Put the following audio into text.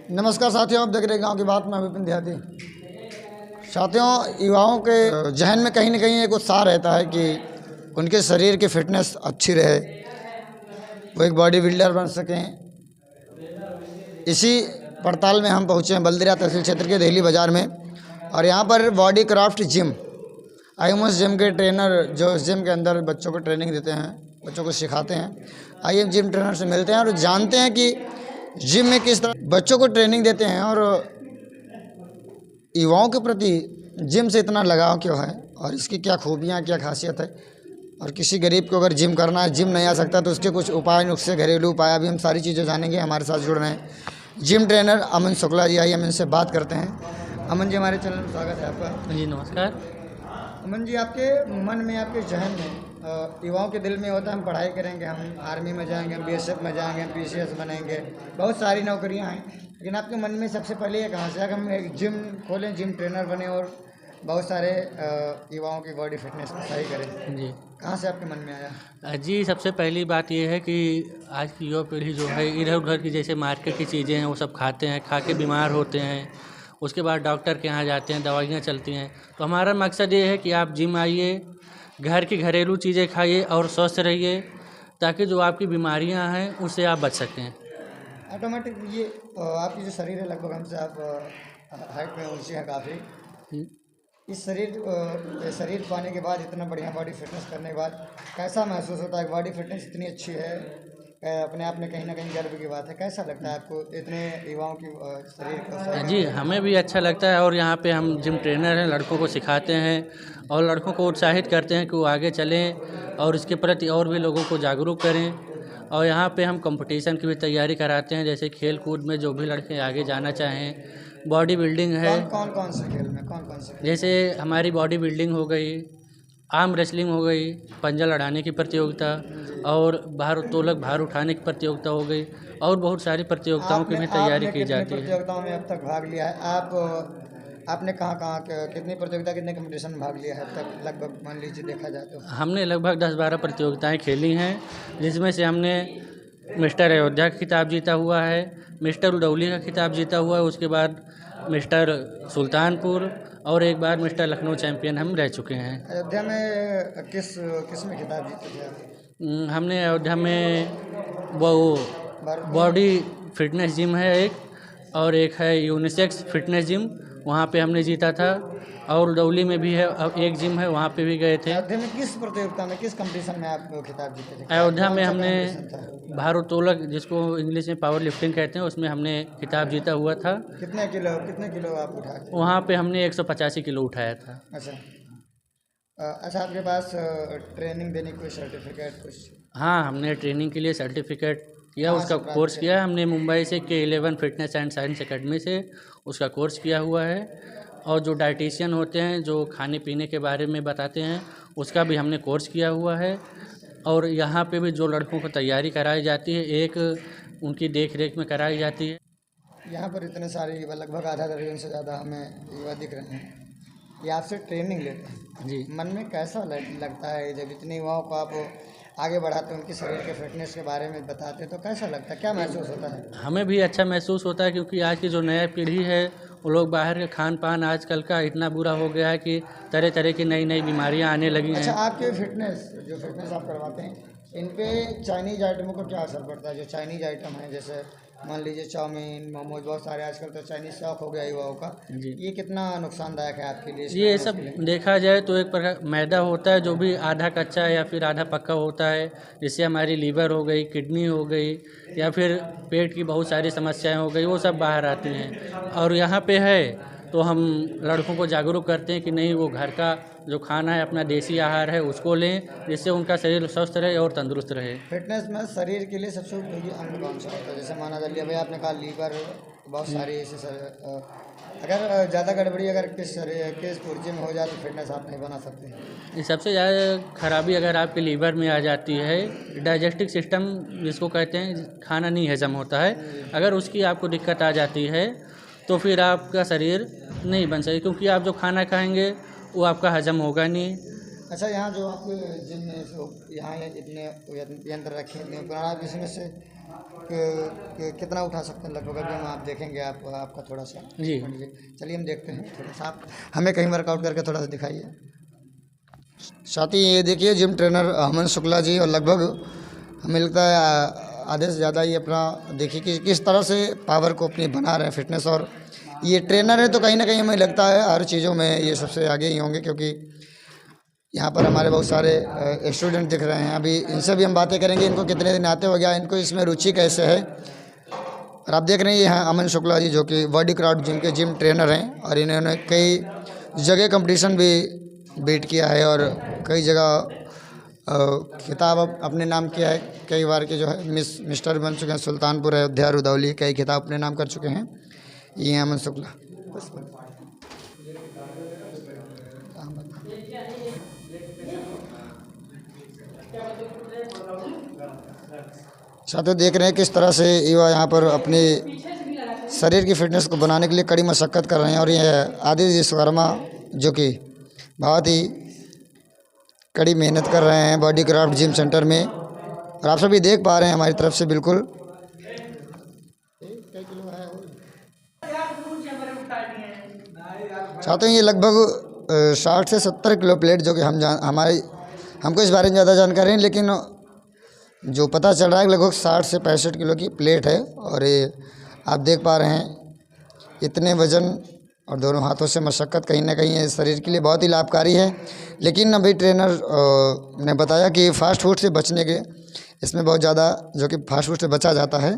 नमस्कार साथियों, आप देख रहे हैं गांव की बात में विपिन देहाती। साथियों, युवाओं के जहन में कहीं ना कहीं एक उत्साह रहता है कि उनके शरीर की फिटनेस अच्छी रहे, वो एक बॉडी बिल्डर बन सकें। इसी पड़ताल में हम पहुँचे हैं बल्दिया तहसील क्षेत्र के देहली बाज़ार में, और यहाँ पर body craft gym, IMS gym के ट्रेनर जो इस जिम के अंदर बच्चों को ट्रेनिंग देते हैं, बच्चों को सिखाते हैं, आइए जिम ट्रेनर से मिलते हैं और जानते हैं कि जिम में किस तरह बच्चों को ट्रेनिंग देते हैं और युवाओं के प्रति जिम से इतना लगाव क्यों है और इसकी क्या खूबियाँ, क्या खासियत है। और किसी गरीब को अगर जिम करना है, जिम नहीं आ सकता, तो उसके कुछ उपाय, नुस्खे, घरेलू उपाय, अभी हम सारी चीज़ें जानेंगे। हमारे साथ जुड़ रहे हैं जिम ट्रेनर अमन शुक्ला जी। आइए हम इनसे बात करते हैं। अमन जी, हमारे चैनल में स्वागत है आपका। जी नमस्कार। अमन जी, आपके मन में, आपके जहन में, युवाओं के दिल में होता है हम पढ़ाई करेंगे, हम आर्मी में जाएंगे, हम बीएसएफ में जाएंगे, हम पीसीएस बनेंगे, बहुत सारी नौकरियां हैं, लेकिन आपके मन में सबसे पहले ये कहाँ से है कि हम एक जिम खोलें, जिम ट्रेनर बने और बहुत सारे युवाओं की बॉडी फिटनेस को सही करें? जी, कहाँ से आपके मन में आया? जी सबसे पहली बात ये है कि आज की युवा पीढ़ी जो है इधर उधर की जैसे मार्केट की चीज़ें हैं वो सब खाते हैं, खा के बीमार होते हैं, उसके बाद डॉक्टर के यहाँ जाते हैं, दवाइयाँ चलती हैं। तो हमारा मकसद ये है कि आप जिम आइए, घर की घरेलू चीज़ें खाइए और स्वस्थ रहिए, ताकि जो आपकी बीमारियाँ हैं उससे आप बच सकें। ऑटोमेटिक ये आपकी जो शरीर है, लगभग हमसे आप हाइट में ऊँचे हैं काफ़ी। इस शरीर पाने के बाद, इतना बढ़िया बॉडी फिटनेस करने के बाद कैसा महसूस होता है? बॉडी फिटनेस इतनी अच्छी है, अपने आप में कहीं ना कहीं गर्व की बात है। कैसा लगता है आपको इतने युवाओं की शरीर को? जी हमें भी अच्छा लगता है, और यहाँ पे हम जिम ट्रेनर हैं, लड़कों को सिखाते हैं और लड़कों को उत्साहित करते हैं कि वो आगे चलें और इसके प्रति और भी लोगों को जागरूक करें। और यहाँ पे हम कंपटीशन की भी तैयारी कराते हैं, जैसे खेल कूद में जो भी लड़के आगे जाना चाहें, बॉडी बिल्डिंग है। कौन से खेल में, कौन से खेल? जैसे हमारी बॉडी बिल्डिंग हो गई, आर्म रेसलिंग हो गई, पंजा लड़ाने की प्रतियोगिता, और भारोत्तोलक भार उठाने की प्रतियोगिता हो गई, और बहुत सारी प्रतियोगिताओं की भी तैयारी की जाती है। प्रतियोगिताओं में अब तक भाग लिया है आपने? कहाँ कितनी प्रतियोगिता, कितने कंपटीशन में भाग लिया है अब तक, लगभग मान लीजिए देखा जाए तो? हमने लगभग 10-12 प्रतियोगिताएं खेली हैं, जिसमें से हमने मिस्टर अयोध्या का खिताब जीता हुआ है, मिस्टर उडौली का खिताब जीता हुआ है, उसके बाद मिस्टर सुल्तानपुर, और एक बार मिस्टर लखनऊ चैंपियन हम रह चुके हैं। अयोध्या में किस में खिताब जीते थे आप? हमने अयोध्या में वो बॉडी फिटनेस जिम है एक, और एक है यूनिसेक्स फिटनेस जिम, वहाँ पे हमने जीता था। और उडौली में भी है एक जिम है, वहाँ पे भी गए थे। अयोध्या में किस प्रतियोगिता में, किस कंपटीशन में आप खिताब जीते थे? अयोध्या में हमने भारोत्तोलक, जिसको इंग्लिश में पावर लिफ्टिंग कहते हैं, उसमें हमने खिताब जीता हुआ था। कितने किलो आप उठाए थे? वहाँ पे हमने 185 किलो उठाया था। अच्छा, आपके पास ट्रेनिंग देने की कोई सर्टिफिकेट कुछ? हाँ, हमने ट्रेनिंग के लिए सर्टिफिकेट किया, उसका कोर्स किया। हमने मुंबई से K11 fitness and science academy से उसका कोर्स किया हुआ है। और जो डाइटिशियन होते हैं, जो खाने पीने के बारे में बताते हैं, उसका भी हमने कोर्स किया हुआ है। और यहाँ पे भी जो लड़कों को तैयारी कराई जाती है, एक उनकी देख रेख में कराई जाती है। यहाँ पर इतने सारे लगभग आधा दर्जन से ज़्यादा हमें युवा दिख रहे हैं, ये आपसे ट्रेनिंग लेते हैं जी। मन में कैसा लगता है जब इतने युवाओं को आप आगे बढ़ाते हैं, उनकी शरीर के फिटनेस के बारे में बताते हैं, तो कैसा लगता है, क्या महसूस होता है? हमें भी अच्छा महसूस होता है, क्योंकि आज की जो नया पीढ़ी है, वो लोग बाहर के खान पान आजकल का इतना बुरा हो गया है कि तरह तरह की नई नई बीमारियां आने लगी हैं। अच्छा, आपके फिटनेस आप करवाते हैं, इन पे चाइनीज़ आइटमों का क्या असर पड़ता है? जो चाइनीज़ आइटम है, जैसे मान लीजिए चाउमीन, मोमोज, बहुत सारे आजकल तो चाइनीज़ शौक हो गया युवाओं का, ये कितना नुकसानदायक है आपके लिए? ये सब देखा जाए तो एक प्रकार मैदा होता है, जो भी आधा कच्चा या फिर आधा पक्का होता है, जिससे हमारी लीवर हो गई, किडनी हो गई, या फिर पेट की बहुत सारी समस्याएं हो गई, वो सब बाहर आती हैं। और यहाँ पे है तो हम लड़कों को जागरूक करते हैं कि नहीं, वो घर का जो खाना है, अपना देसी आहार है, उसको लें, जिससे उनका शरीर स्वस्थ रहे और तंदुरुस्त रहे। फिटनेस में शरीर के लिए सबसे उपयोगी अंग कौन सा होता है? जैसे माना जा लिया भाई, आपने कहा लीवर, बहुत सारी ऐसे अगर ज़्यादा गड़बड़ी अगर किस पुर्जे में हो जाए तो फिटनेस आप नहीं बना सकते। सबसे ज़्यादा खराबी अगर आपके लीवर में आ जाती है, डाइजेस्टिव सिस्टम जिसको कहते हैं, खाना नहीं हजम होता है, अगर उसकी आपको दिक्कत आ जाती है तो फिर आपका शरीर नहीं बन सके, क्योंकि आप जो खाना खाएंगे वो आपका हजम होगा नहीं। अच्छा, यहाँ जो आपके जिम में यहाँ इतने यंत्र रखे हैं, इसमें से कितना उठा सकते हैं लगभग? अभी हम आप देखेंगे, आपका थोड़ा सा जी। चलिए हम देखते हैं थोड़ा सा, आप हमें कहीं वर्कआउट करके थोड़ा सा दिखाइए। साथी ये देखिए जिम ट्रेनर अमन शुक्ला जी, और लगभग हमें लगता है आधे से ज़्यादा ही अपना देखिए कि किस तरह से पावर को अपनी बना रहे हैं, फिटनेस। और ये ट्रेनर है तो कहीं ना कहीं हमें लगता है हर चीज़ों में ये सबसे आगे ही होंगे, क्योंकि यहाँ पर हमारे बहुत सारे स्टूडेंट दिख रहे हैं। अभी इनसे भी हम बातें करेंगे, इनको कितने दिन आते हो गया, इनको इसमें रुचि कैसे है। और आप देख रहे हैं ये हैं अमन शुक्ला जी, जो कि बॉडी क्राफ्ट जिम के जिम ट्रेनर हैं, और इन्होंने कई जगह कंपटीशन भी बीट किया है और कई जगह खिताब अपने नाम किया है। कई बार के जो है मिस्टर बन चुके हैं, सुल्तानपुर, अयोध्या, रुदौली, कई खिताब अपने नाम कर चुके हैं। ये हैं अमन शुक्ला। साथियों देख रहे हैं किस तरह से युवा यहाँ पर अपनी शरीर की फिटनेस को बनाने के लिए कड़ी मशक्क़त कर रहे हैं। और ये आदित्य विश्वकर्मा जो कि बहुत ही कड़ी मेहनत कर रहे हैं बॉडी क्राफ्ट जिम सेंटर में, और आप सभी देख पा रहे हैं हमारी तरफ से बिल्कुल। साथियों ये लगभग 60 से 70 किलो प्लेट, जो कि हमको इस बारे में ज़्यादा जानकारी नहीं, लेकिन जो पता चल रहा है लगभग 60 से 65 किलो की प्लेट है। और ये आप देख पा रहे हैं इतने वज़न और दोनों हाथों से मशक्क़त कहीं ना कहीं ये शरीर के लिए बहुत ही लाभकारी है। लेकिन अभी ट्रेनर ने बताया कि फ़ास्ट फूड से बचने के, इसमें बहुत ज़्यादा जो कि फ़ास्ट फूड से बचा जाता है।